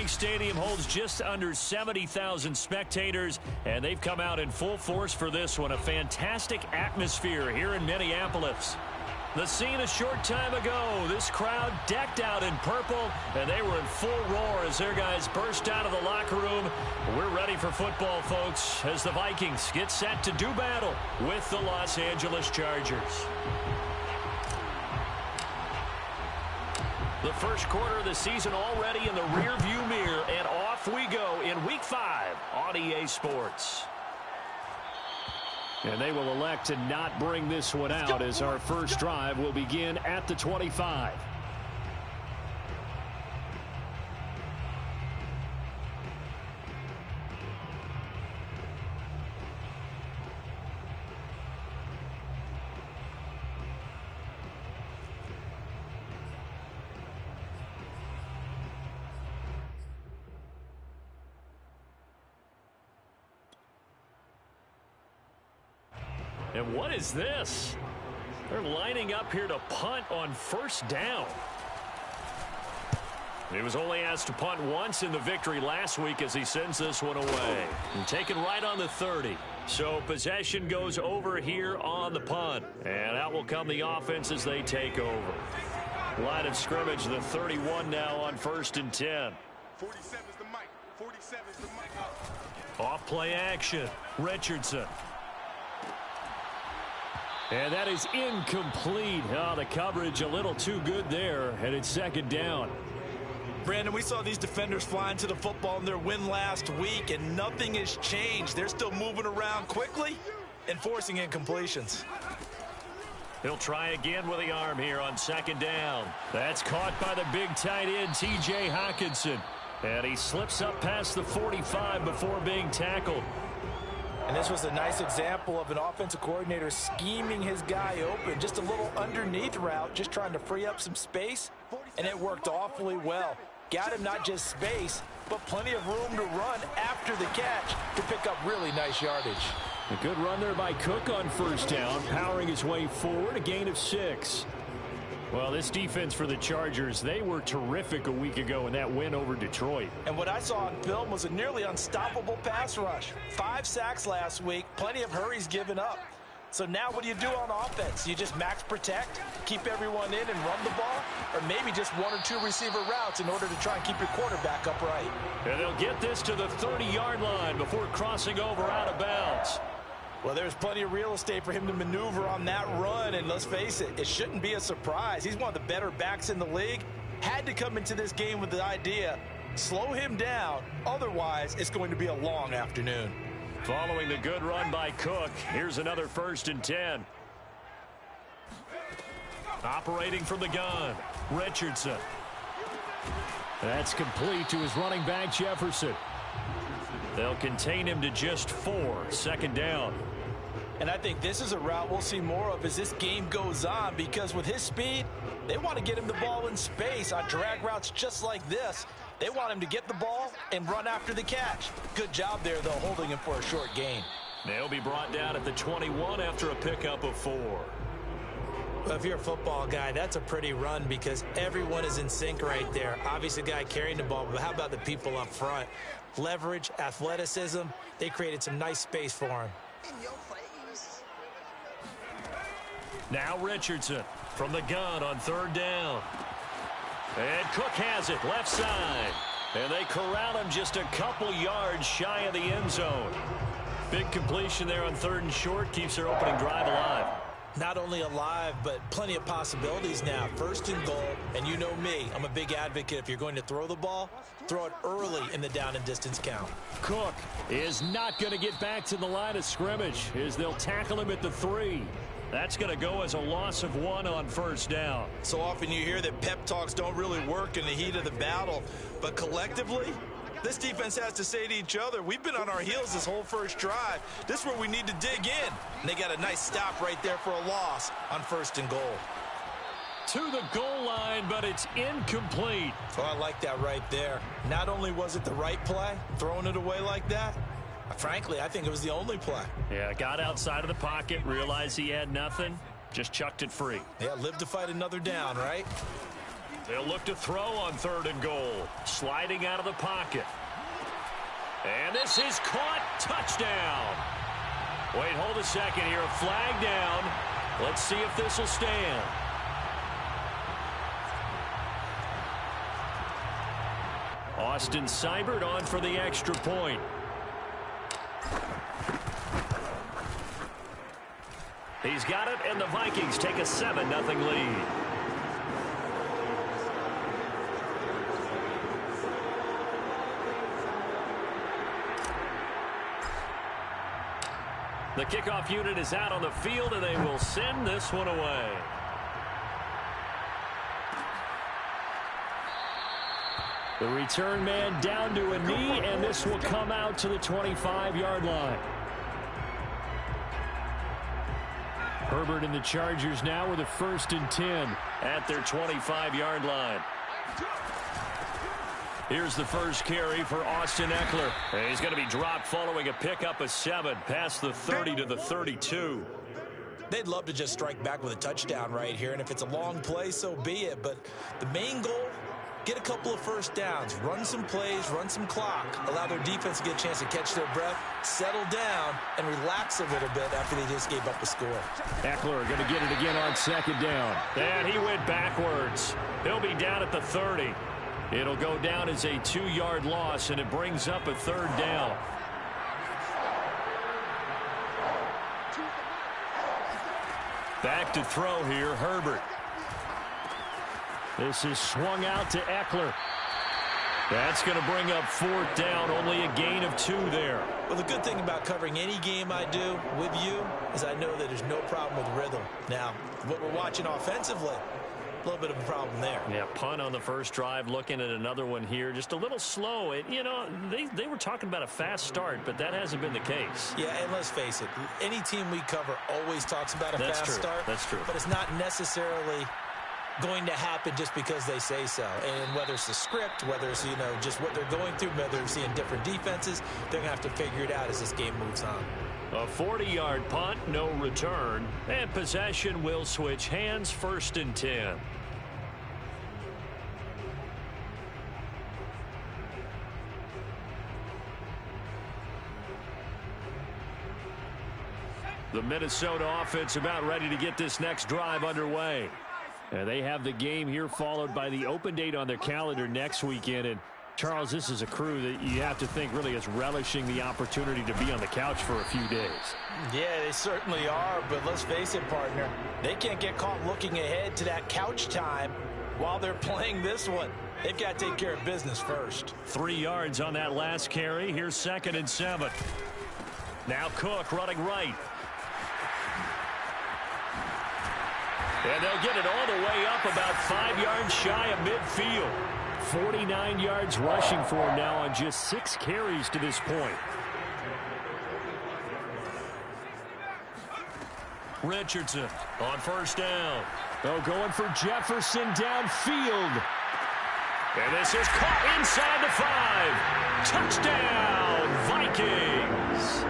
Bank Stadium holds just under 70,000 spectators, and they've come out in full force for this one. A fantastic atmosphere here in Minneapolis. The scene a short time ago, this crowd decked out in purple, and they were in full roar as their guys burst out of the locker room. We're ready for football, folks, as the Vikings get set to do battle with the Los Angeles Chargers. The first quarter of the season already in the rearview mirror, and off we go in Week 5 on EA Sports. And they will elect to not bring this one out as our first drive will begin at the 25. And what is this? They're lining up here to punt on first down. He was only asked to punt once in the victory last week as he sends this one away. And taken right on the 30. So possession goes over here on the punt. And out will come the offense as they take over. Line of scrimmage, the 31 now on 1st and 10. 47 is the mic. 47 is the mic. Off play action. Richardson. And that is incomplete. Oh, the coverage a little too good there, and it's 2nd down. Brandon, we saw these defenders flying to the football in their win last week, and nothing has changed. They're still moving around quickly and forcing incompletions. He'll try again with the arm here on 2nd down. That's caught by the big tight end, T.J. Hockenson. And he slips up past the 45 before being tackled. And this was a nice example of an offensive coordinator scheming his guy open. Just a little underneath route, just trying to free up some space, and it worked awfully well. Got him not just space, but plenty of room to run after the catch to pick up really nice yardage. A good run there by Cook on first down, powering his way forward, a gain of 6. Well, this defense for the Chargers, they were terrific a week ago in that win over Detroit. And what I saw on film was a nearly unstoppable pass rush. 5 sacks last week, plenty of hurries given up. So now what do you do on offense? You just max protect, keep everyone in and run the ball, or maybe just 1 or 2 receiver routes in order to try and keep your quarterback upright. And they'll get this to the 30-yard line before crossing over out of bounds. Well, there's plenty of real estate for him to maneuver on that run, and let's face it, it shouldn't be a surprise. He's one of the better backs in the league. Had to come into this game with the idea, slow him down, otherwise it's going to be a long afternoon. Following the good run by Cook, here's another 1st and 10. Operating from the gun, Richardson. That's complete to his running back, Jefferson. They'll contain him to just 4, 2nd down. And I think this is a route we'll see more of as this game goes on, because with his speed, they want to get him the ball in space on drag routes just like this. They want him to get the ball and run after the catch. Good job there, though, holding him for a short gain. They'll be brought down at the 21 after a pickup of 4. Well, if you're a football guy, that's a pretty run because everyone is in sync right there. Obviously, the guy carrying the ball, but how about the people up front? Leverage, athleticism, they created some nice space for him. Now Richardson from the gun on 3rd down. And Cook has it, left side. And they corral him just a couple yards shy of the end zone. Big completion there on 3rd and short, keeps their opening drive alive. Not only alive, but plenty of possibilities now. 1st and goal, and you know me, I'm a big advocate. If you're going to throw the ball, throw it early in the down and distance count. Cook is not going to get back to the line of scrimmage as they'll tackle him at the 3. That's going to go as a loss of 1 on 1st down. So often you hear that pep talks don't really work in the heat of the battle, but collectively, this defense has to say to each other, we've been on our heels this whole first drive. This is where we need to dig in. And they got a nice stop right there for a loss on 1st and goal. To the goal line, but it's incomplete. Oh, I like that right there. Not only was it the right play, throwing it away like that, frankly, I think it was the only play. Yeah, got outside of the pocket, realized he had nothing, just chucked it free. Yeah, live to fight another down, right? They'll look to throw on 3rd and goal. Sliding out of the pocket. And this is caught. Touchdown. Wait, hold a second here. Flag down. Let's see if this will stand. Austin Seibert on for the extra point. He's got it, and the Vikings take a 7-0 lead. The kickoff unit is out on the field, and they will send this one away. The return man down to a knee, and this will come out to the 25-yard line. Herbert and the Chargers now with a 1st and 10 at their 25-yard line. Here's the first carry for Austin Eckler. And he's going to be dropped following a pickup of 7 past the 30 to the 32. They'd love to just strike back with a touchdown right here, and if it's a long play, so be it. But the main goal, get a couple of first downs, run some plays, run some clock, allow their defense to get a chance to catch their breath, settle down, and relax a little bit after they just gave up a score. Eckler going to get it again on 2nd down. And he went backwards. He'll be down at the 30. It'll go down as a 2-yard loss, and it brings up a 3rd down. Back to throw here, Herbert. This is swung out to Eckler. That's going to bring up 4th down, only a gain of 2 there. Well, the good thing about covering any game I do with you is I know that there's no problem with rhythm. Now, what we're watching offensively, a little bit of a problem there. Yeah, punt on the first drive, looking at another one here. Just a little slow. You know, they were talking about a fast start, but that hasn't been the case. Yeah, and let's face it, any team we cover always talks about a fast start. That's true. But it's not necessarily going to happen just because they say so. And whether it's the script, whether it's, you know, just what they're going through, whether they're seeing different defenses, they're going to have to figure it out as this game moves on. A 40-yard punt, no return, and possession will switch hands, 1st and 10. The Minnesota offense about ready to get this next drive underway. And they have the game here followed by the open date on their calendar next weekend. And Charles, this is a crew that you have to think really is relishing the opportunity to be on the couch for a few days. Yeah, they certainly are, but let's face it, partner. They can't get caught looking ahead to that couch time while they're playing this one. They've got to take care of business first. 3 yards on that last carry. Here's 2nd and 7. Now Cook running right. And they'll get it all the way up about 5 yards shy of midfield. 49 yards rushing for him now on just 6 carries to this point. Richardson on 1st down. Oh, going for Jefferson downfield. And this is caught inside the 5. Touchdown, Vikings.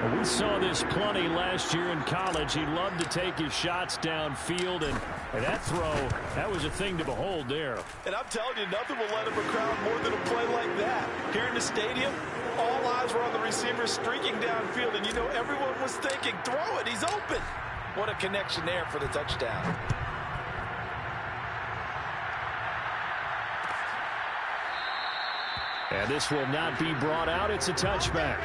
Well, we saw this plenty last year in college. He loved to take his shots downfield, and that throw, that was a thing to behold there. And I'm telling you, nothing will let him a crowd more than a play like that. Here in the stadium, all eyes were on the receiver streaking downfield, and you know everyone was thinking, throw it, he's open. What a connection there for the touchdown. And this will not be brought out. It's a touchback.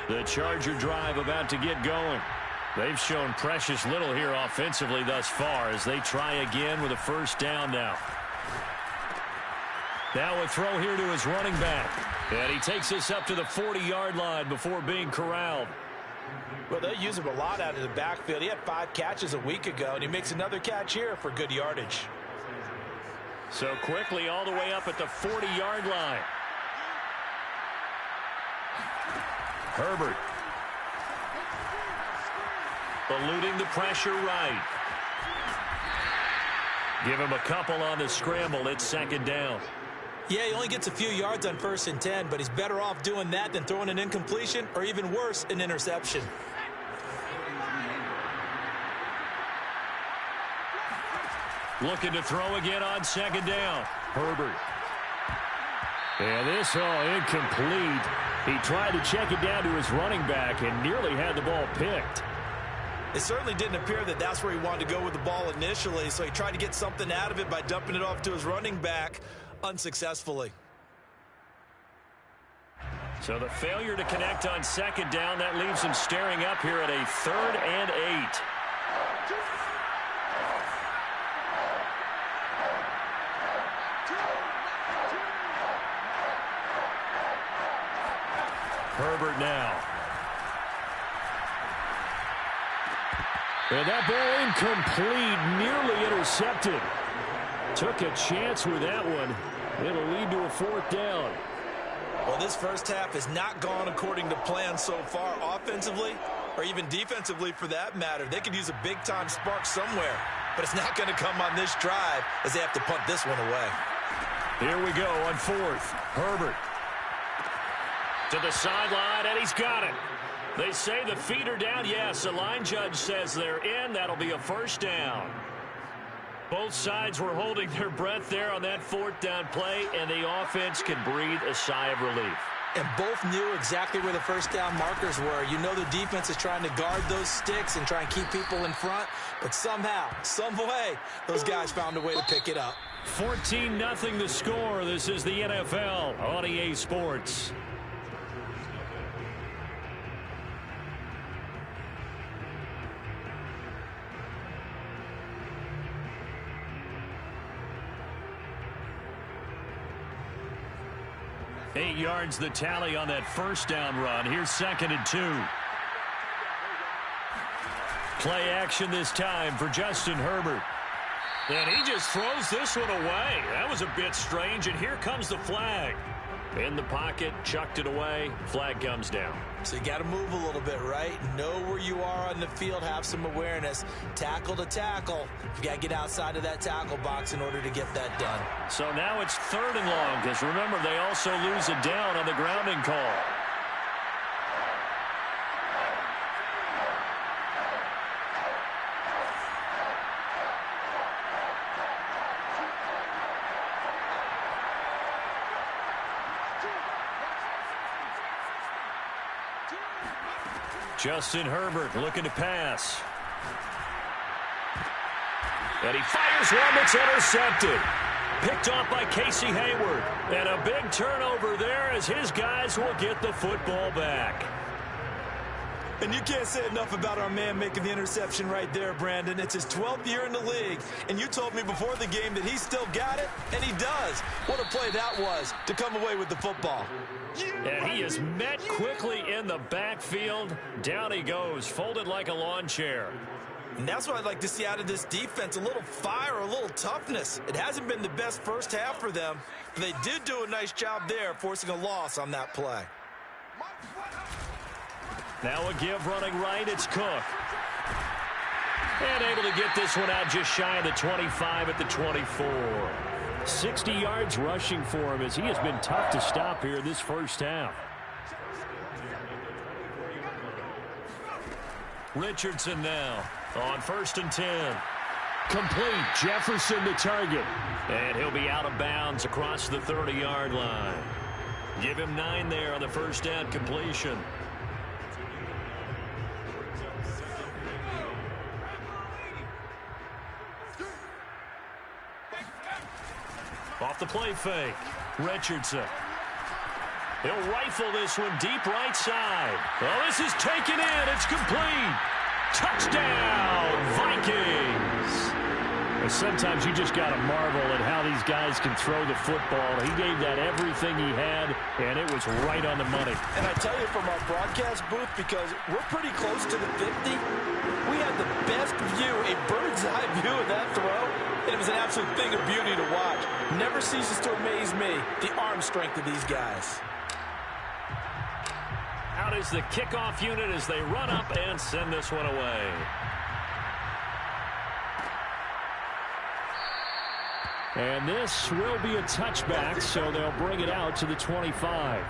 The Charger drive about to get going. They've shown precious little here offensively thus far as they try again with a 1st down now. Now a throw here to his running back. And he takes this up to the 40-yard line before being corralled. Well, they use him a lot out of the backfield. He had 5 catches a week ago, and he makes another catch here for good yardage. So quickly all the way up at the 40-yard line. Herbert. Eluding the pressure right. Give him a couple on the scramble. It's 2nd down. Yeah, he only gets a few yards on 1st and 10, but he's better off doing that than throwing an incompletion or even worse, an interception. Looking to throw again on 2nd down. Herbert. And this incomplete. He tried to check it down to his running back and nearly had the ball picked. It certainly didn't appear that that's where he wanted to go with the ball initially, so he tried to get something out of it by dumping it off to his running back unsuccessfully. So the failure to connect on 2nd down, that leaves him staring up here at a 3rd and 8. Herbert now. And that ball incomplete, nearly intercepted. Took a chance with that one. It'll lead to a 4th down. Well, this first half has not gone according to plan so far offensively or even defensively for that matter. They could use a big-time spark somewhere, but it's not going to come on this drive as they have to punt this one away. Here we go on 4th. Herbert. To the sideline, and he's got it. They say the feet are down. Yes, the line judge says they're in. That'll be a 1st down. Both sides were holding their breath there on that 4th down play, and the offense can breathe a sigh of relief. And both knew exactly where the 1st down markers were. You know the defense is trying to guard those sticks and try and keep people in front, but somehow, some way, those guys found a way to pick it up. 14-0 the score. This is the NFL on EA Sports. Eight yards the tally on that 1st down run. Here's 2nd and 2. Play action this time for Justin Herbert. And he just throws this one away. That was a bit strange, and here comes the flag. In the pocket, chucked it away, flag comes down. So you got to move a little bit, right? Know where you are on the field, have some awareness. Tackle to tackle. You got to get outside of that tackle box in order to get that done. So now it's 3rd and long, because remember, they also lose a down on the grounding call. Justin Herbert looking to pass. And he fires one that's intercepted. Picked off by Casey Hayward. And a big turnover there as his guys will get the football back. And you can't say enough about our man making the interception right there, Brandon. It's his 12th year in the league, and you told me before the game that he still got it, and he does. What a play that was to come away with the football. And he is met quickly in the backfield. Down he goes, folded like a lawn chair. And that's what I'd like to see out of this defense, a little fire, a little toughness. It hasn't been the best first half for them, but they did do a nice job there, forcing a loss on that play. Now a give running right, it's Cook. And able to get this one out just shy of the 25 at the 24. 60 yards rushing for him as he has been tough to stop here this first half. Richardson now on 1st and 10. Complete. Jefferson the target. And he'll be out of bounds across the 30-yard line. Give him 9 there on the 1st down completion. Off the play fake. Richardson. He'll rifle this one deep right side. Oh, this is taken in. It's complete. Touchdown, Vikings. And sometimes you just got to marvel at how these guys can throw the football. He gave that everything he had, and it was right on the money. And I tell you, from our broadcast booth, because we're pretty close to the 50, we had the best view, a bird's eye view of that throw, and it was an absolute thing of beauty to watch. Never ceases to amaze me, the arm strength of these guys. Out is the kickoff unit as they run up and send this one away. And this will be a touchback, so they'll bring it out to the 25.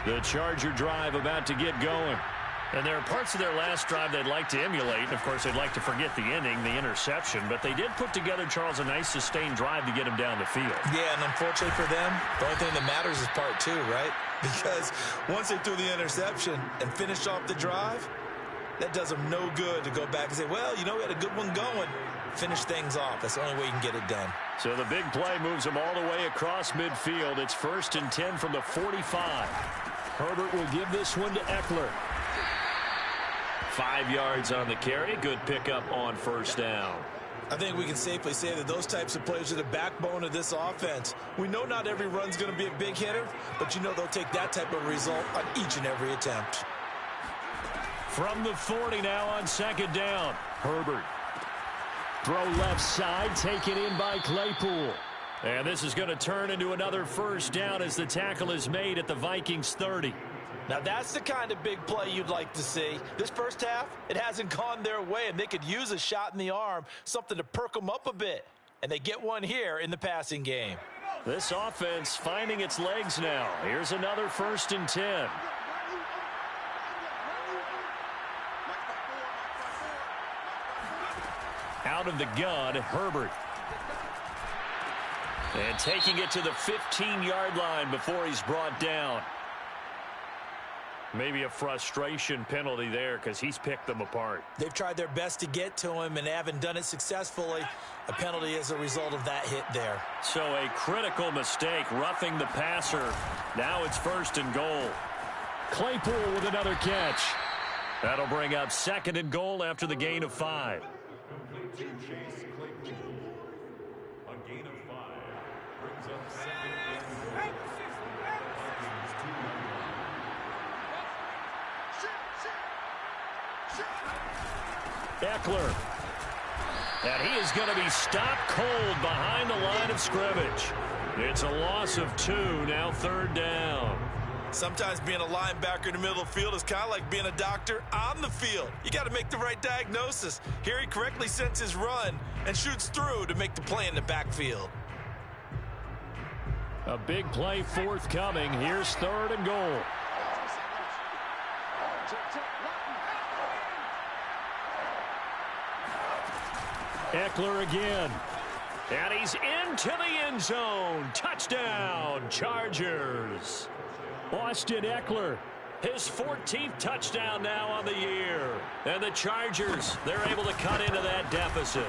The Charger drive about to get going. And there are parts of their last drive they'd like to emulate. And, of course, they'd like to forget the ending, the interception. But they did put together, Charles, a nice sustained drive to get him down the field. Yeah, and unfortunately for them, the only thing that matters is part two, right? Because once they threw the interception and finished off the drive, that does them no good to go back and say, well, you know, we had a good one going. Finish things off. That's the only way you can get it done. So the big play moves them all the way across midfield. It's 1st and 10 from the 45. Herbert will give this one to Eckler. 5 yards on the carry. Good pickup on first down. I think we can safely say that those types of plays are the backbone of this offense. We know not every run's going to be a big hitter, but you know they'll take that type of result on each and every attempt. From the 40 now on 2nd down. Herbert. Throw left side, taken in by Claypool. And this is going to turn into another first down as the tackle is made at the Vikings 30. Now that's the kind of big play you'd like to see. This first half, it hasn't gone their way, and they could use a shot in the arm, something to perk them up a bit. And they get one here in the passing game. This offense finding its legs now. Here's another 1st and 10. Out of the gun, Herbert. And taking it to the 15-yard line before he's brought down. Maybe a frustration penalty there because he's picked them apart. They've tried their best to get to him and haven't done it successfully. A penalty as a result of that hit there. So a critical mistake, roughing the passer. Now it's 1st and goal. Claypool with another catch. That'll bring up 2nd and goal after the gain of 5. Eckler. And he is going to be stopped cold behind the line of scrimmage. It's a loss of 2, now 3rd down. Sometimes being a linebacker in the middle of the field is kind of like being a doctor on the field. You got to make the right diagnosis. Here he correctly sets his run and shoots through to make the play in the backfield. A big play forthcoming. Here's 3rd and goal. Eckler again. And he's into the end zone. Touchdown, Chargers. Austin Eckler, his 14th touchdown now on the year. And the Chargers, they're able to cut into that deficit.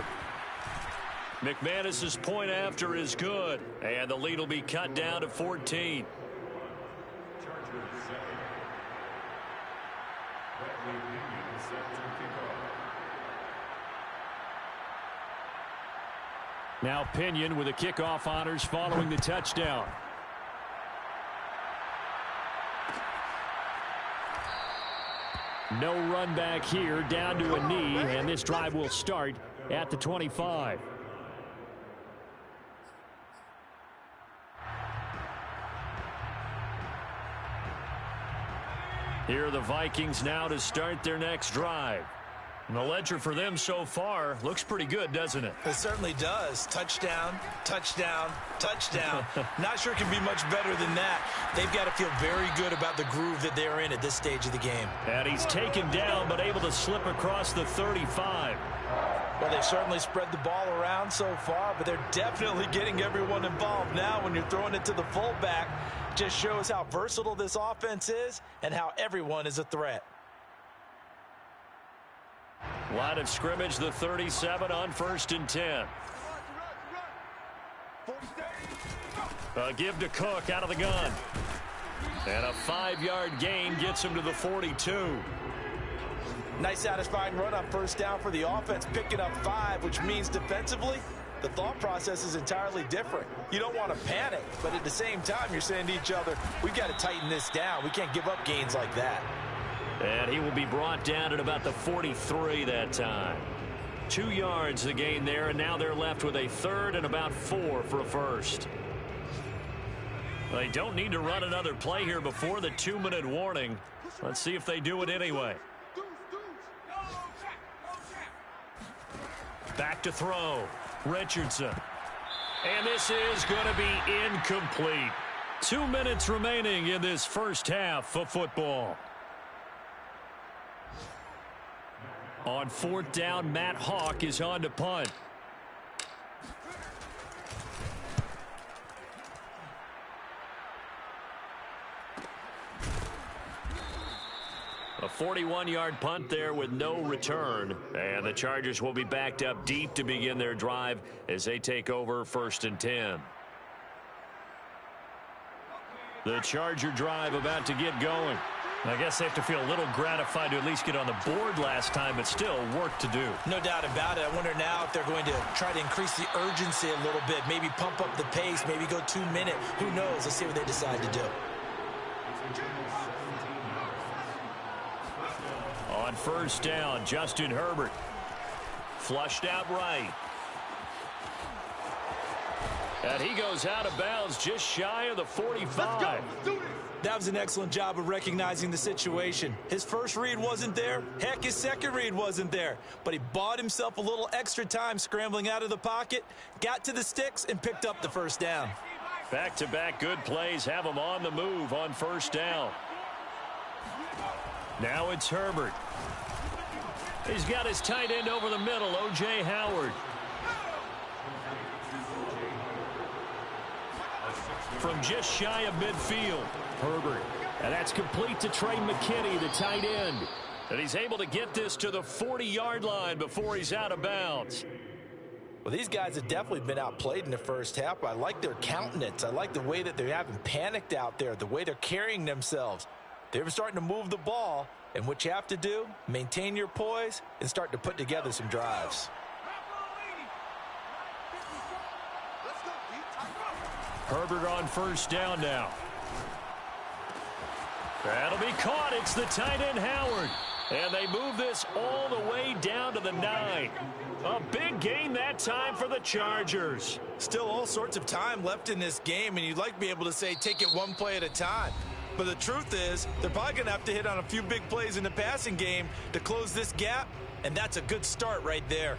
McManus's point after is good. And the lead will be cut down to 14. Now Pinion with the kickoff honors following the touchdown. No run back here, down to a knee, and this drive will start at the 25. Here are the Vikings now to start their next drive. And the ledger for them so far looks pretty good, doesn't it? It certainly does. Touchdown, touchdown, touchdown. Not sure it can be much better than that. They've got to feel very good about the groove that they're in at this stage of the game. And he's taken down, but able to slip across the 35. Well, they've certainly spread the ball around so far, but they're definitely getting everyone involved now when you're throwing it to the fullback. Just shows how versatile this offense is and how everyone is a threat. Line of scrimmage, the 37 on 1st and 10. Give to Cook out of the gun. And a 5-yard gain gets him to the 42. Nice satisfying run on first down for the offense, picking up 5, which means defensively, the thought process is entirely different. You don't want to panic, but at the same time, you're saying to each other, we've got to tighten this down. We can't give up gains like that. And he will be brought down at about the 43 that time. 2 yards the gain there, and now they're left with a 3rd and about 4 for a first. They don't need to run another play here before the 2-minute warning. Let's see if they do it anyway. Back to throw. Richardson. And this is going to be incomplete. 2 minutes remaining in this first half of football. On fourth down, Matt Hawk is on to punt. A 41-yard punt there with no return. And the Chargers will be backed up deep to begin their drive as they take over 1st and 10. The Charger drive about to get going. I guess they have to feel a little gratified to at least get on the board last time, but still work to do. No doubt about it. I wonder now if they're going to try to increase the urgency a little bit, maybe pump up the pace, maybe go 2 minute. Who knows? Let's see what they decide to do. On first down, Justin Herbert. Flushed out right. And he goes out of bounds just shy of the 45. Let's go. Let's do this. That was an excellent job of recognizing the situation. His first read wasn't there. Heck, his second read wasn't there. But he bought himself a little extra time scrambling out of the pocket, got to the sticks, and picked up the first down. Back-to-back good plays have him on the move on first down. Now it's Herbert. He's got his tight end over the middle, O.J. Howard. From just shy of midfield, Herbert. And that's complete to Trey McKinney, the tight end. And he's able to get this to the 40-yard line before he's out of bounds. Well, these guys have definitely been outplayed in the first half. I like their countenance. I like the way that they haven't panicked out there, the way they're carrying themselves. They're starting to move the ball, and what you have to do, maintain your poise and start to put together some drives. Herbert on first down now. That'll be caught. It's the tight end Howard. And they move this all the way down to the 9. A big gain that time for the Chargers. Still all sorts of time left in this game, and you'd like to be able to say take it one play at a time. But the truth is, they're probably going to have to hit on a few big plays in the passing game to close this gap, and that's a good start right there.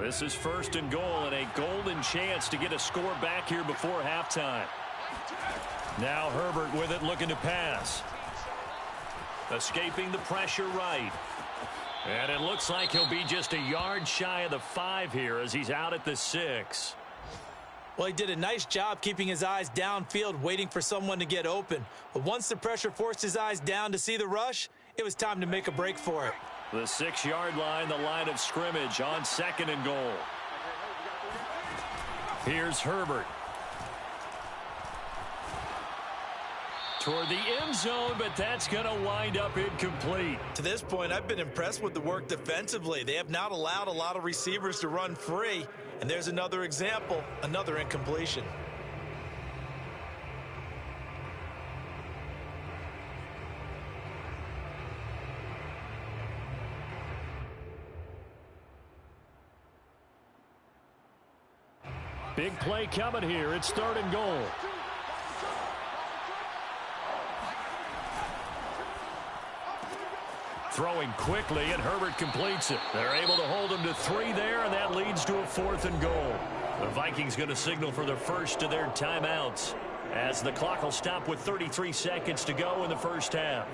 This is 1st and goal and a golden chance to get a score back here before halftime. Now Herbert with it, looking to pass. Escaping the pressure right. And it looks like he'll be just a yard shy of the 5 here as he's out at the 6. Well, he did a nice job keeping his eyes downfield, waiting for someone to get open. But once the pressure forced his eyes down to see the rush, it was time to make a break for it. The 6-yard line, the line of scrimmage on 2nd and goal. Here's Herbert. Toward the end zone, but that's going to wind up incomplete. To this point, I've been impressed with the work defensively. They have not allowed a lot of receivers to run free. And there's another example, another incompletion. Big play coming here. It's 3rd and goal. Throwing quickly, and Herbert completes it. They're able to hold him to 3 there, and that leads to a 4th and goal. The Vikings going to signal for the first of their timeouts as the clock will stop with 33 seconds to go in the first half.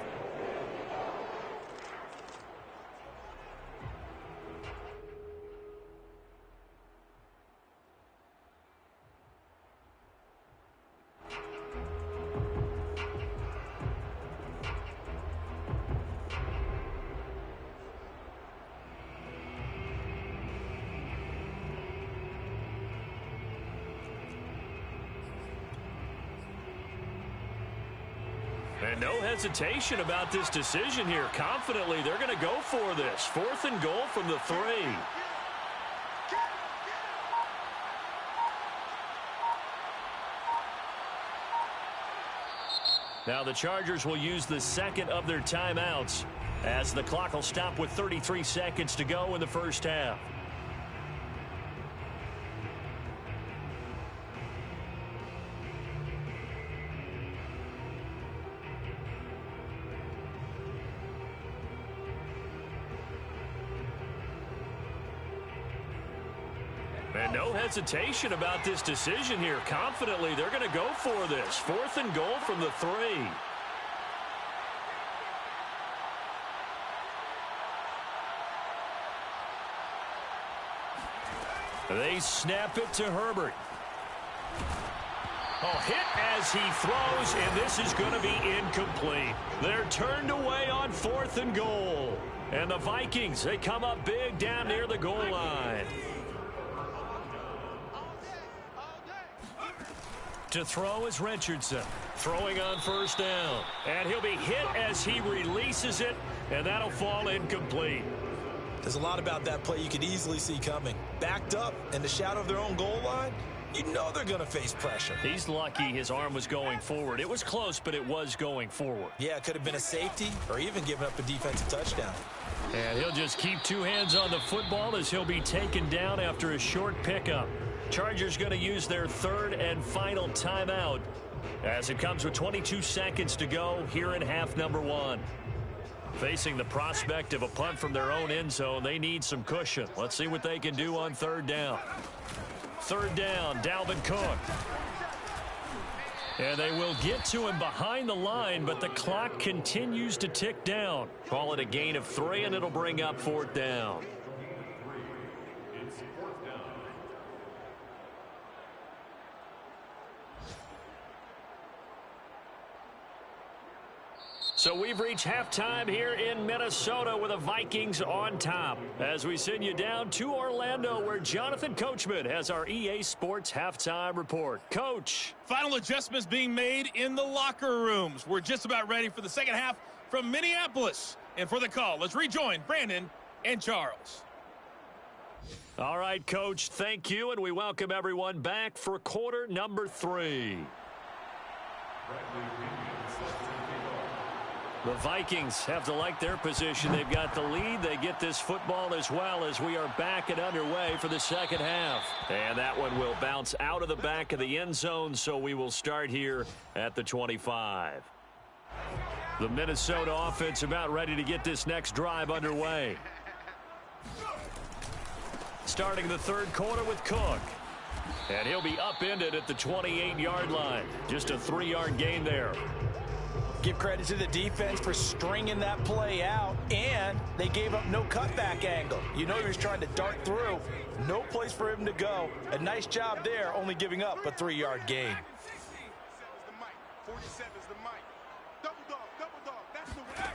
And no hesitation about this decision here. Confidently, they're going to go for this. 4th and goal from the 3. Now the Chargers will use the second of their timeouts as the clock will stop with 33 seconds to go in the first half. And no hesitation about this decision here. Confidently, they're going to go for this. 4th and goal from the 3. They snap it to Herbert. Oh, hit as he throws, and this is going to be incomplete. They're turned away on 4th and goal. And the Vikings, they come up big down near the goal line. To throw is Richardson, throwing on 1st down. And he'll be hit as he releases it, and that'll fall incomplete. There's a lot about that play you could easily see coming. Backed up in the shadow of their own goal line, you know they're going to face pressure. He's lucky his arm was going forward. It was close, but it was going forward. Yeah, it could have been a safety or even given up a defensive touchdown. And he'll just keep 2 hands on the football as he'll be taken down after a short pickup. Chargers going to use their 3rd and final timeout as it comes with 22 seconds to go here in half number 1. Facing the prospect of a punt from their own end zone, they need some cushion. Let's see what they can do on 3rd down. 3rd down, Dalvin Cook. And they will get to him behind the line, but the clock continues to tick down. Call it a gain of 3, and it'll bring up 4th down. So we've reached halftime here in Minnesota with the Vikings on top as we send you down to Orlando where Jonathan Coachman has our EA Sports halftime report. Coach. Final adjustments being made in the locker rooms. We're just about ready for the second half from Minneapolis. And for the call, let's rejoin Brandon and Charles. All right, Coach, thank you, and we welcome everyone back for quarter number 3. The Vikings have to like their position. They've got the lead. They get this football as well as we are back and underway for the second half. And that one will bounce out of the back of the end zone, so we will start here at the 25. The Minnesota offense about ready to get this next drive underway. Starting the 3rd quarter with Cook. And he'll be upended at the 28-yard line. Just a 3-yard gain there. Give credit to the defense for stringing that play out, and they gave up no cutback angle. You know he was trying to dart through. No place for him to go. A nice job there, only giving up a 3-yard gain. 47 is the mic. Double dog, that's the way.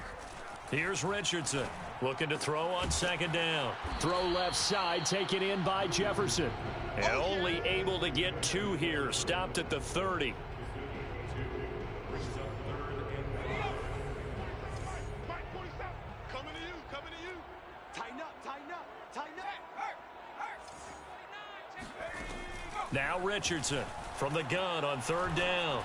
Here's Richardson looking to throw on 2nd down. Throw left side, taken in by Jefferson. And only able to get 2 here, stopped at the 30. Now Richardson from the gun on 3rd down.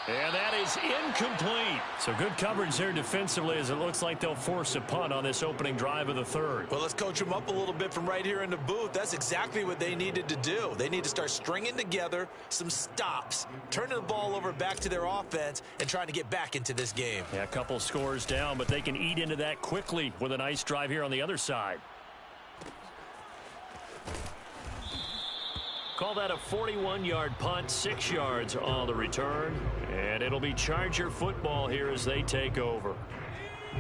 And that is incomplete. So good coverage there defensively as it looks like they'll force a punt on this opening drive of the 3rd. Well, let's coach them up a little bit from right here in the booth. That's exactly what they needed to do. They need to start stringing together some stops, turning the ball over back to their offense, and trying to get back into this game. Yeah, a couple scores down, but they can eat into that quickly with a nice drive here on the other side. Call that a 41-yard punt, 6 yards on the return. And it'll be Charger football here as they take over.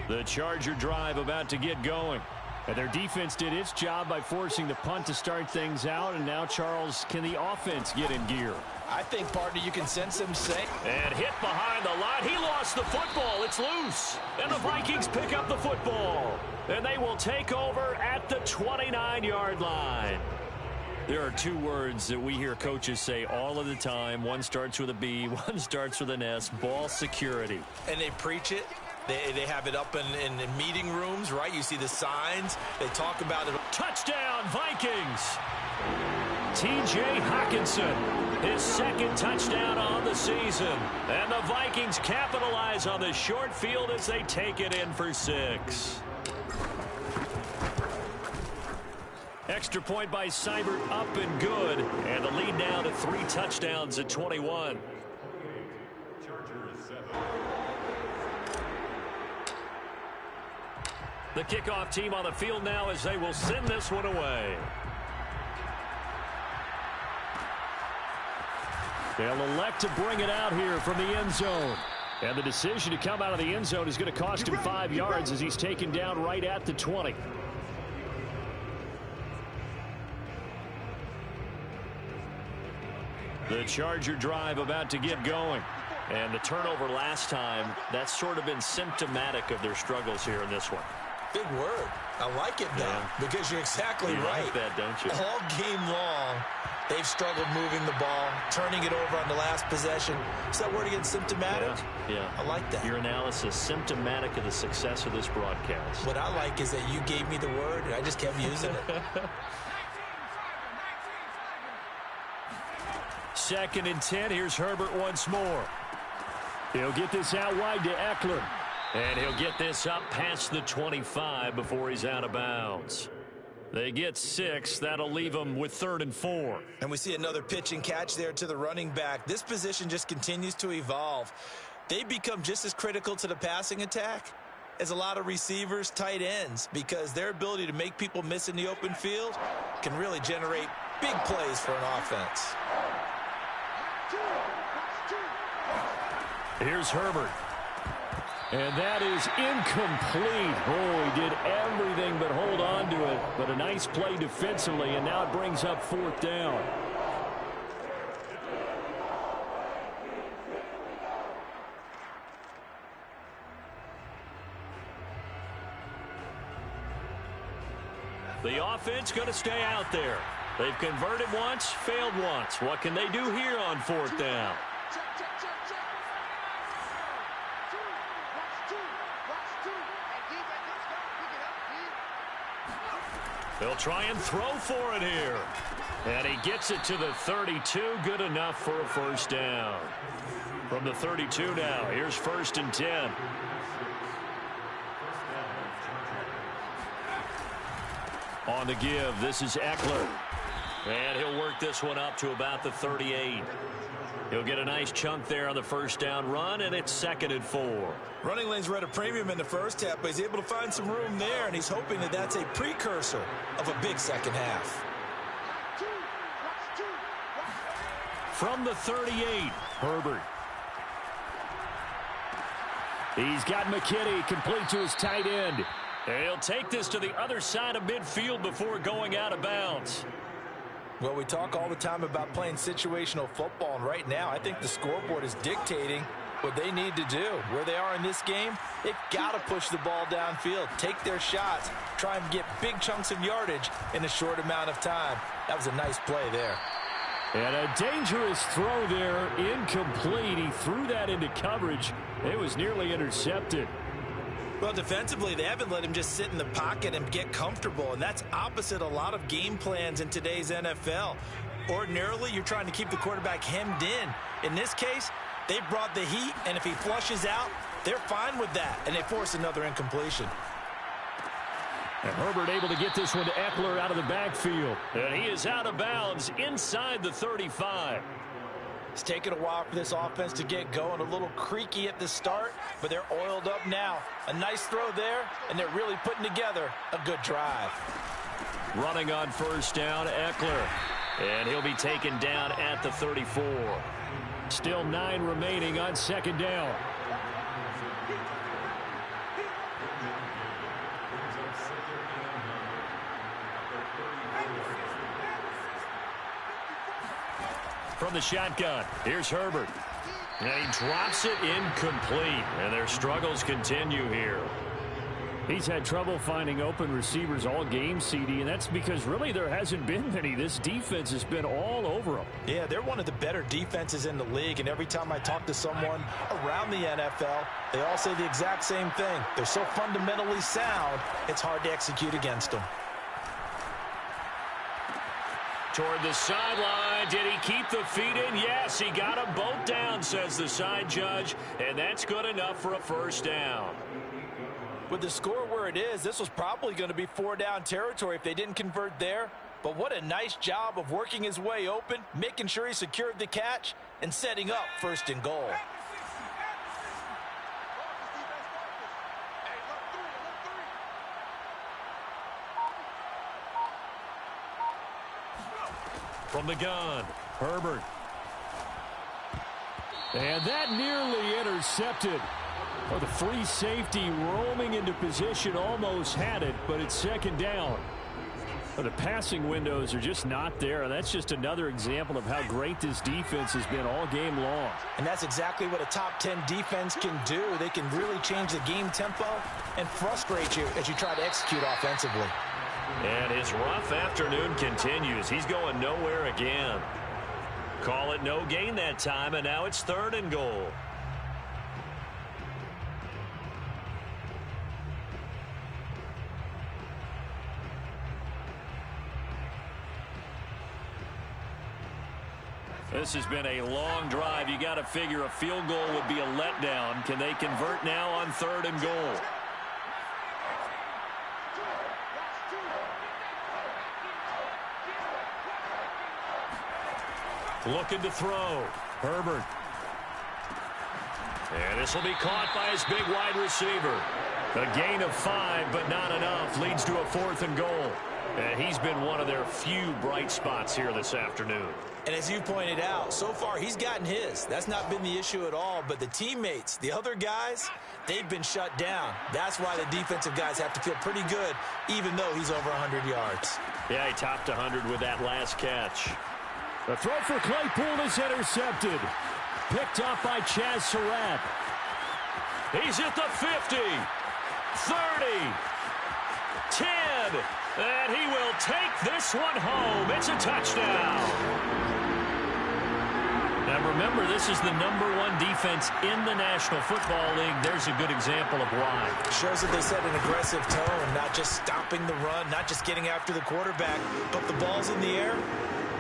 The Charger drive about to get going. And their defense did its job by forcing the punt to start things out. And now, Charles, can the offense get in gear? I think, partner, you can sense them saying. And hit behind the line. He lost the football. It's loose. And the Vikings pick up the football. And they will take over at the 29-yard line. There are 2 words that we hear coaches say all of the time. One starts with a B, one starts with an S, ball security. And they preach it. They have it up in meeting rooms, right? You see the signs. They talk about it. Touchdown, Vikings. T.J. Hockenson, his second touchdown on the season. And the Vikings capitalize on the short field as they take it in for 6. Extra point by Seibert, up and good. And the lead now to 3 touchdowns at 21. The kickoff team on the field now as they will send this one away. They'll elect to bring it out here from the end zone. And the decision to come out of the end zone is going to cost him 5 yards as he's taken down right at the 20. The Charger drive about to get going. And the turnover last time, that's sort of been symptomatic of their struggles here in this one. Big word. I like it, though, because you're exactly right. Like that, don't you? All game long, they've struggled moving the ball, turning it over on the last possession. Is that word again, symptomatic? Yeah. I like that. Your analysis, symptomatic of the success of this broadcast. What I like is that you gave me the word, and I just kept using it. 2nd and 10. Here's Herbert once more. He'll get this out wide to Eckler. And he'll get this up past the 25 before he's out of bounds. They get 6. That'll leave them with 3rd and 4. And we see another pitch and catch there to the running back. This position just continues to evolve. They become just as critical to the passing attack as a lot of receivers, tight ends, because their ability to make people miss in the open field can really generate big plays for an offense. Here's Herbert. And that is incomplete. Oh, he did everything but hold on to it. But a nice play defensively, and now it brings up 4th down. The offense going to stay out there. They've converted once, failed once. What can they do here on 4th down? They'll try and throw for it here. And he gets it to the 32. Good enough for a 1st down. From the 32 now, here's 1st and 10. On the give, this is Eckler. And he'll work this one up to about the 38. He'll get a nice chunk there on the 1st down run, and it's 2nd and 4. Running lanes were at a premium in the first half, but he's able to find some room there, and he's hoping that that's a precursor of a big second half. From the 38, Herbert. He's got McKinney complete to his tight end. And he'll take this to the other side of midfield before going out of bounds. Well, we talk all the time about playing situational football, and right now I think the scoreboard is dictating what they need to do. Where they are in this game, they've got to push the ball downfield, take their shots, try and get big chunks of yardage in a short amount of time. That was a nice play there. And a dangerous throw there, incomplete. He threw that into coverage. It was nearly intercepted. Well, defensively, they haven't let him just sit in the pocket and get comfortable, and that's opposite a lot of game plans in today's NFL. Ordinarily, you're trying to keep the quarterback hemmed in. In this case, they brought the heat, and if he flushes out, they're fine with that, and they force another incompletion. And Herbert able to get this one to Eckler out of the backfield. And he is out of bounds inside the 35. It's taken a while for this offense to get going. A little creaky at the start, but they're oiled up now. A nice throw there, and they're really putting together a good drive. Running on 1st down, Eckler. And he'll be taken down at the 34. Still 9 remaining on 2nd down. From the shotgun, here's Herbert. And he drops it incomplete. And their struggles continue here. He's had trouble finding open receivers all game, CD, and that's because really there hasn't been many. This defense has been all over them. Yeah, they're one of the better defenses in the league, and every time I talk to someone around the NFL, they all say the exact same thing. They're so fundamentally sound, it's hard to execute against them. Toward the sideline. Did he keep the feet in? Yes, he got them both down, says the side judge. And that's good enough for a first down. With the score where it is, this was probably going to be 4-down territory if they didn't convert there. But what a nice job of working his way open, making sure he secured the catch, and setting up 1st and goal. From the gun, Herbert. And that nearly intercepted. Oh, the free safety roaming into position almost had it, but it's 2nd down. Well, the passing windows are just not there. That's just another example of how great this defense has been all game long. And that's exactly what a top 10 defense can do. They can really change the game tempo and frustrate you as you try to execute offensively. And his rough afternoon continues. He's going nowhere again. Call it no gain that time, and now it's 3rd and goal. This has been a long drive. You got to figure a field goal would be a letdown. Can they convert now on 3rd and goal? Looking to throw. Herbert. And this will be caught by his big wide receiver. A gain of 5, but not enough. Leads to a 4th and goal. And he's been one of their few bright spots here this afternoon. And as you pointed out, so far he's gotten his. That's not been the issue at all. But the teammates, the other guys, they've been shut down. That's why the defensive guys have to feel pretty good, even though he's over 100 yards. Yeah, he topped 100 with that last catch. The throw for Claypool is intercepted. Picked off by Chaz Surratt. He's at the 50, 30, 10, and he will take this one home. It's a touchdown. Now remember, this is the #1 defense in the National Football League. There's a good example of why. Shows that they set an aggressive tone, not just stopping the run, not just getting after the quarterback, but the ball's in the air.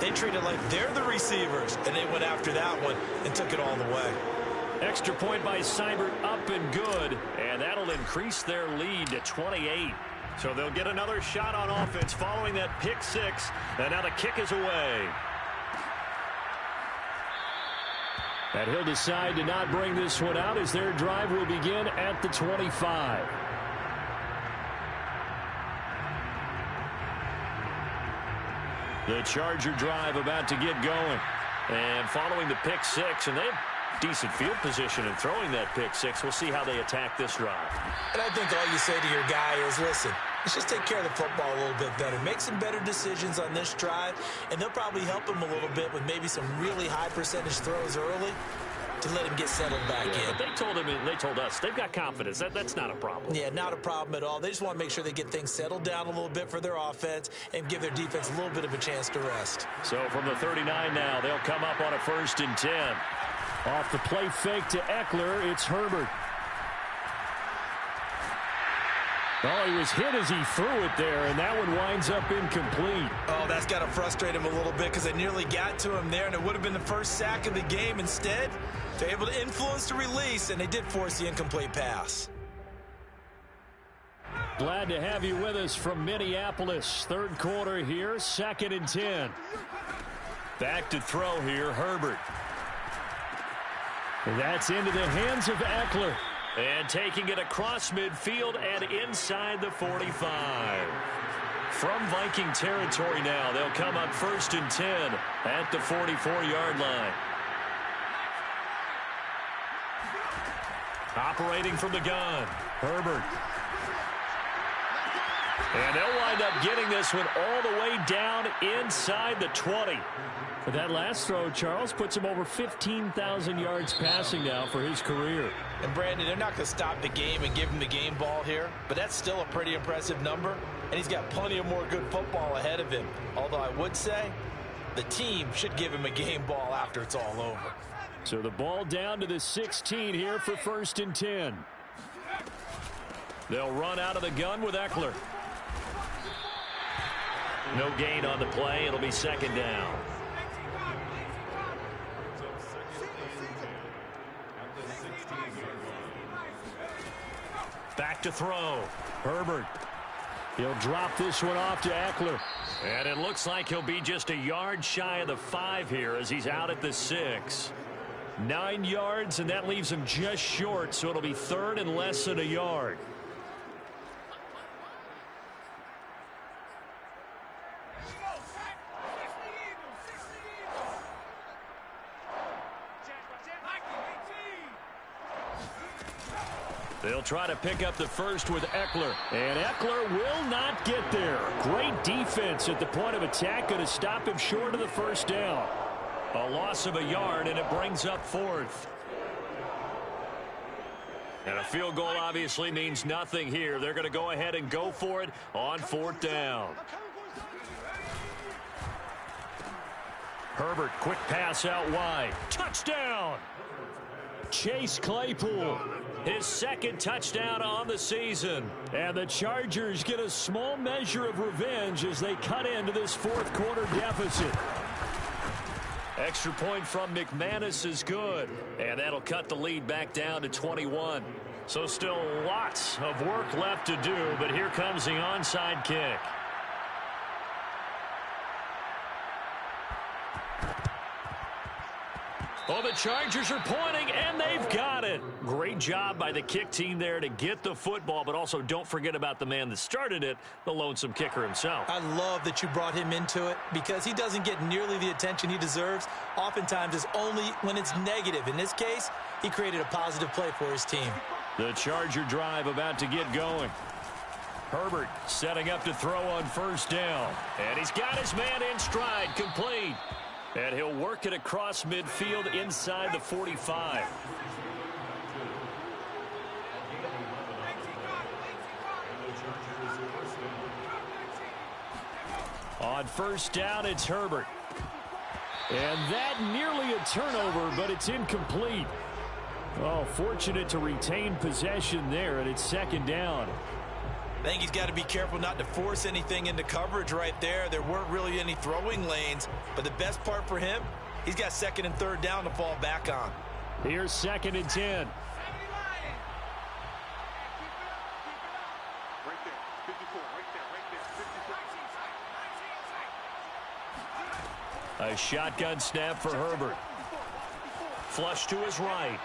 They treat it like they're the receivers, and they went after that one and took it all the way. Extra point by Seibert, up and good, and that'll increase their lead to 28. So they'll get another shot on offense following that pick 6, and now the kick is away. And he'll decide to not bring this one out as their drive will begin at the 25. The Charger drive about to get going. And following the pick 6, and they have decent field position in throwing that pick 6. We'll see how they attack this drive. And I think all you say to your guy is, listen, let's just take care of the football a little bit better. Make some better decisions on this drive, and they'll probably help him a little bit with maybe some really high percentage throws early to let him get settled back in. But they told us they've got confidence. That's not a problem. Yeah, not a problem at all. They just want to make sure they get things settled down a little bit for their offense and give their defense a little bit of a chance to rest. So from the 39 now, they'll come up on a 1st and 10. Off the play fake to Eckler, it's Herbert. Oh, he was hit as he threw it there, and that one winds up incomplete. Oh, that's got to frustrate him a little bit because they nearly got to him there, and it would have been the first sack of the game. Instead, they're able to influence the release, and they did force the incomplete pass. Glad to have you with us from Minneapolis. 3rd quarter here, 2nd and 10. Back to throw here, Herbert. That's into the hands of Eckler. And taking it across midfield and inside the 45. From Viking territory now, they'll come up 1st and 10 at the 44-yard line. Operating from the gun, Herbert. And they'll wind up getting this one all the way down inside the 20. But that last throw, Charles, puts him over 15,000 yards passing now for his career. And, Brandon, they're not going to stop the game and give him the game ball here, but that's still a pretty impressive number, and he's got plenty of more good football ahead of him. Although I would say the team should give him a game ball after it's all over. So the ball down to the 16 here for 1st and 10. They'll run out of the gun with Eckler. No gain on the play. It'll be second down. Back to throw. Herbert. He'll drop this one off to Eckler. And it looks like he'll be just a yard shy of the 5 here as he's out at the 6. 9 yards, and that leaves him just short, so it'll be third and less than a yard. They'll try to pick up the first with Eckler. And Eckler will not get there. Great defense at the point of attack. Going to stop him short of the first down. A loss of a yard, and it brings up fourth. And a field goal obviously means nothing here. They're going to go ahead and go for it on fourth down. Herbert, quick pass out wide. Touchdown! Chase Claypool, his second touchdown on the season. And the Chargers get a small measure of revenge as they cut into this fourth quarter deficit. Extra point from McManus is good. And that'll cut the lead back down to 21. So still lots of work left to do, but here comes the onside kick. Oh, the Chargers are pointing, and they've got it. Great job by the kick team there to get the football, but also don't forget about the man that started it, the lonesome kicker himself. I love that you brought him into it because he doesn't get nearly the attention he deserves. Oftentimes, it's only when it's negative. In this case, he created a positive play for his team. The Charger drive about to get going. Herbert setting up to throw on first down. And he's got his man in stride, complete. And he'll work it across midfield inside the 45. On first down, it's Herbert. And that nearly a turnover, but it's incomplete. Oh, fortunate to retain possession there, and it's second down. I think he's got to be careful not to force anything into coverage right there. There weren't really any throwing lanes, but the best part for him, he's got second and third down to fall back on. Here's second and 10. Right there, 54, right there, 54. A shotgun snap for Herbert. Flush to his right.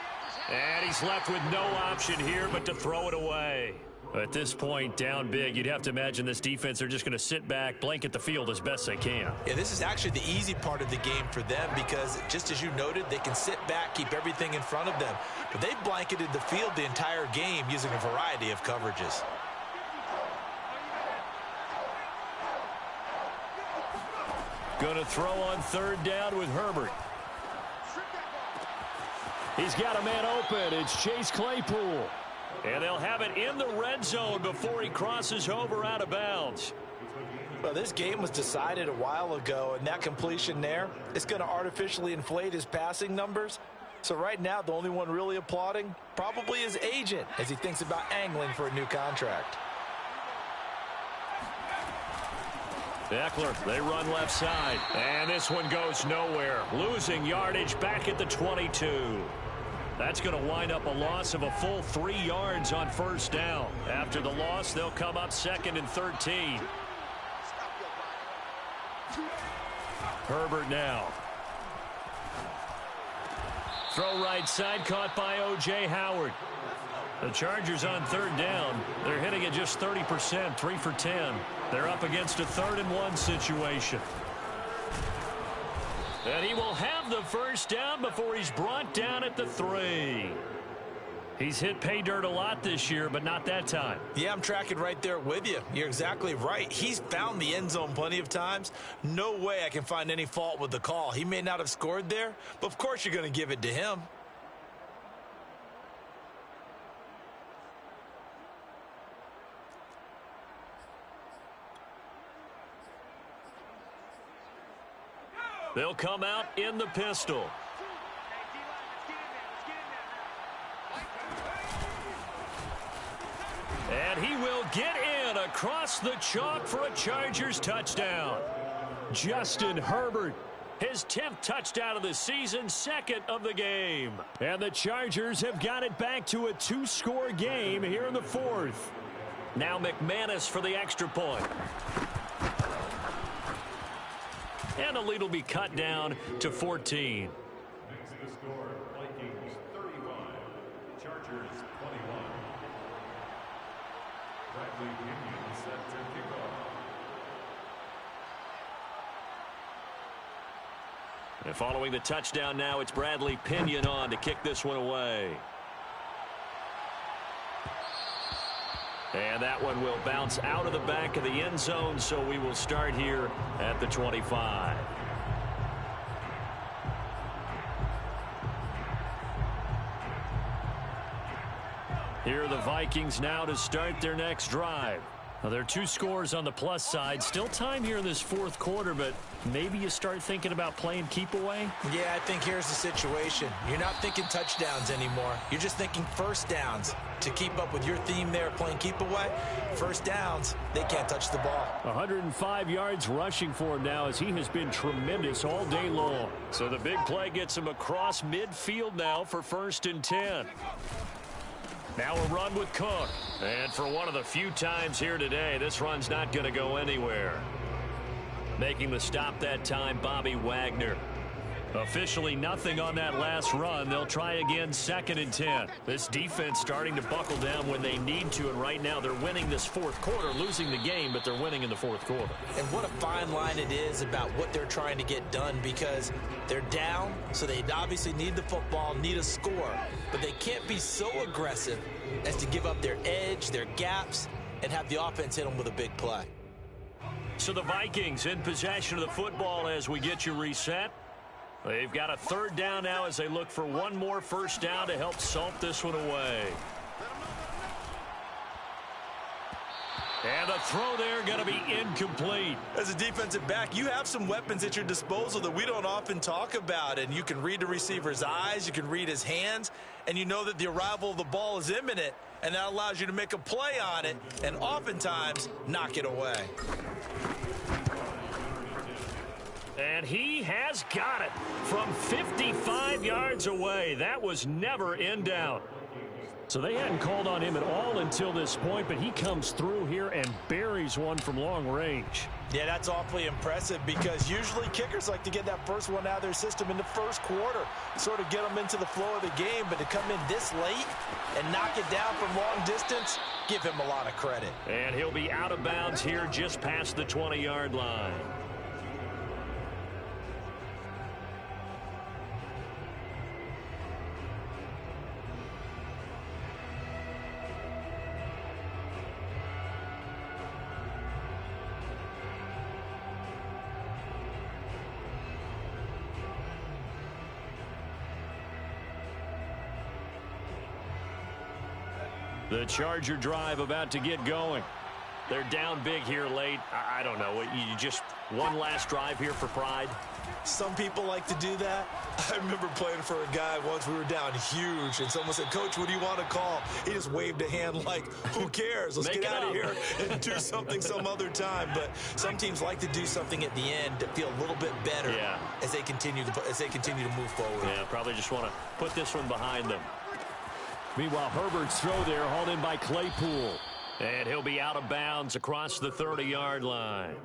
And he's left with no option here but to throw it away. At this point, down big, you'd have to imagine this defense are just going to sit back, blanket the field as best they can. Yeah, this is actually the easy part of the game for them because, just as you noted, they can sit back, keep everything in front of them. But they've blanketed the field the entire game using a variety of coverages. Going to throw on third down with Herbert. He's got a man open. It's Chase Claypool. And they'll have it in the red zone before he crosses over out of bounds. Well, this game was decided a while ago, and that completion there is going to artificially inflate his passing numbers. So right now, the only one really applauding probably his agent as he thinks about angling for a new contract. Eckler, they run left side. And this one goes nowhere. Losing yardage back at the 22. That's going to wind up a loss of a full 3 yards on first down. After the loss, they'll come up second and 13. Herbert now. Throw right side, caught by O.J. Howard. The Chargers on third down. They're hitting at just 30%, 3 for 10. They're up against a 3rd and 1 situation. And he will have the first down before he's brought down at the 3. He's hit pay dirt a lot this year, but not that time. Yeah, I'm tracking right there with you. You're exactly right. He's found the end zone plenty of times. No way I can find any fault with the call. He may not have scored there, but of course you're going to give it to him. They'll come out in the pistol. And he will get in across the chalk for a Chargers touchdown. Justin Herbert, his 10th touchdown of the season, second of the game. And the Chargers have got it back to a 2-score game here in the fourth. Now McManus for the extra point. And the lead will be cut down to 14. Next to the score, Vikings 35, Chargers 21. Bradley Pinion set to kick off. And following the touchdown now, it's Bradley Pinion on to kick this one away. And that one will bounce out of the back of the end zone, so we will start here at the 25. Here are the Vikings now to start their next drive. Now, there are 2 scores on the plus side. Still time here in this fourth quarter, but maybe you start thinking about playing keep away? Yeah, I think here's the situation. You're not thinking touchdowns anymore. You're just thinking first downs. To keep up with your theme there, playing keep away, first downs, they can't touch the ball. 105 yards rushing for him now as he has been tremendous all day long. So the big play gets him across midfield now for 1st and 10. Now a run with Cook. And for one of the few times here today, this run's not going to go anywhere. Making the stop that time, Bobby Wagner. Officially nothing on that last run. They'll try again 2nd and 10. This defense starting to buckle down when they need to, and right now they're winning this fourth quarter, losing the game, but they're winning in the fourth quarter. And what a fine line it is about what they're trying to get done, because they're down, so they obviously need the football, need a score, but they can't be so aggressive as to give up their edge, their gaps, and have the offense hit them with a big play. So the Vikings in possession of the football as we get you reset. They've got a 3rd down now as they look for one more first down to help salt this one away. And the throw there going to be incomplete. As a defensive back, you have some weapons at your disposal that we don't often talk about. And you can read the receiver's eyes, you can read his hands, and you know that the arrival of the ball is imminent. And that allows you to make a play on it and oftentimes knock it away. And he has got it from 55 yards away. That was never in doubt. So they hadn't called on him at all until this point, but he comes through here and buries one from long range. Yeah, that's awfully impressive because usually kickers like to get that first one out of their system in the first quarter, sort of get them into the flow of the game, but to come in this late and knock it down from long distance, give him a lot of credit. And he'll be out of bounds here just past the 20-yard line. The Charger drive about to get going. They're down big here late. I don't know. You just one last drive here for pride? Some people like to do that. I remember playing for a guy once. We were down huge, and someone said, "Coach, what do you want to call?" He just waved a hand like, "Who cares? Let's get out of here and do something some other time." But some teams like to do something at the end to feel a little bit better as they continue to move forward. Yeah, probably just want to put this one behind them. Meanwhile, Herbert's throw there hauled in by Claypool. And he'll be out of bounds across the 30-yard line.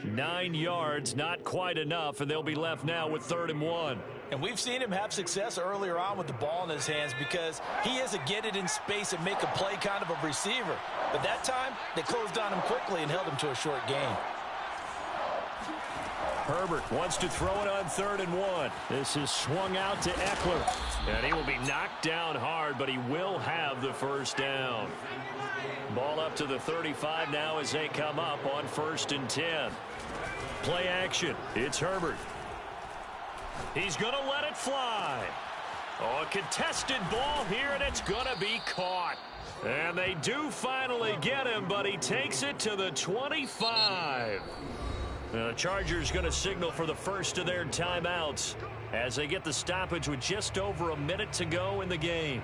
9 yards, not quite enough, and they'll be left now with 3rd and 1. And we've seen him have success earlier on with the ball in his hands because he is a get it in space and make a play kind of a receiver. But that time, they closed on him quickly and held him to a short gain. Herbert wants to throw it on 3rd and 1. This is swung out to Eckler. And he will be knocked down hard, but he will have the first down. Ball up to the 35 now as they come up on 1st and 10. Play action. It's Herbert. He's going to let it fly. Oh, a contested ball here, and it's going to be caught. And they do finally get him, but he takes it to the 25. The Chargers going to signal for the first of their timeouts as they get the stoppage with just over a minute to go in the game.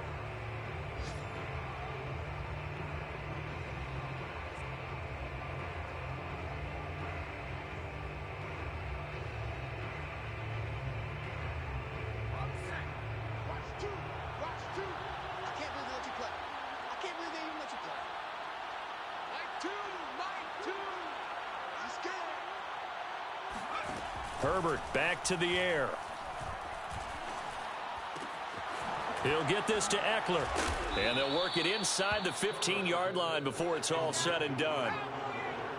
Herbert back to the air. He'll get this to Eckler. And they'll work it inside the 15-yard line before it's all said and done.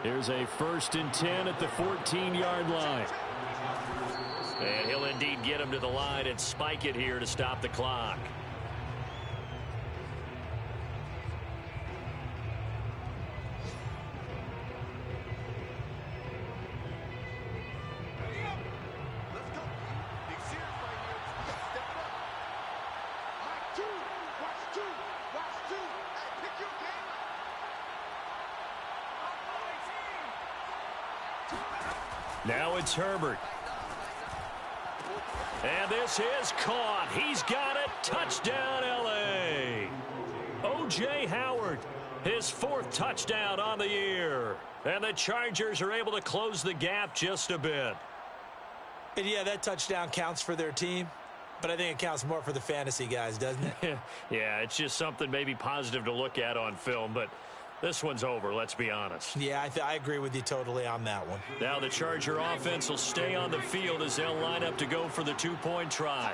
Here's a 1st and 10 at the 14-yard line. And he'll indeed get him to the line and spike it here to stop the clock. Now it's Herbert. And this is caught. He's got it. Touchdown, L.A. O.J. Howard, his 4th touchdown on the year. And the Chargers are able to close the gap just a bit. And yeah, that touchdown counts for their team, but I think it counts more for the fantasy guys, doesn't it? Yeah, it's just something maybe positive to look at on film, but this one's over, let's be honest. Yeah, I agree with you totally on that one. Now the Charger offense will stay on the field as they'll line up to go for the 2-point try.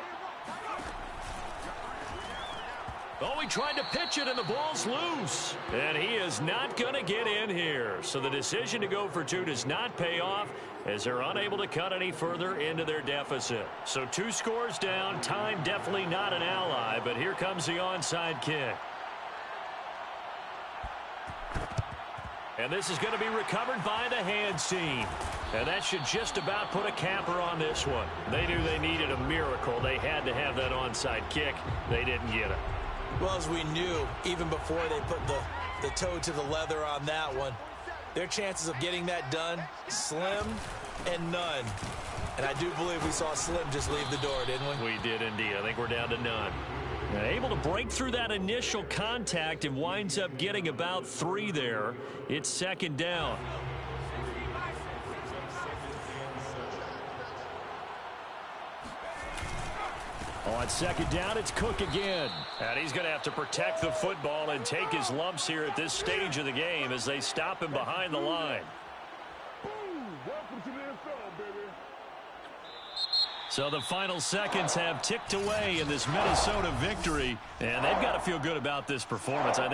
Oh, he tried to pitch it, and the ball's loose. And he is not going to get in here. So the decision to go for 2 does not pay off as they're unable to cut any further into their deficit. So 2 scores down. Time definitely not an ally, but here comes the onside kick. And this is going to be recovered by the hands team. And that should just about put a capper on this one. They knew they needed a miracle. They had to have that onside kick. They didn't get it. Well, as we knew, even before they put the toe to the leather on that one, their chances of getting that done, slim and none. And I do believe we saw Slim just leave the door, didn't we? We did indeed. I think we're down to none. And able to break through that initial contact and winds up getting about 3 there. It's 2nd down. On 2nd down, it's Cook again. And he's going to have to protect the football and take his lumps here at this stage of the game as they stop him behind the line. So the final seconds have ticked away in this Minnesota victory, and they've got to feel good about this performance. I think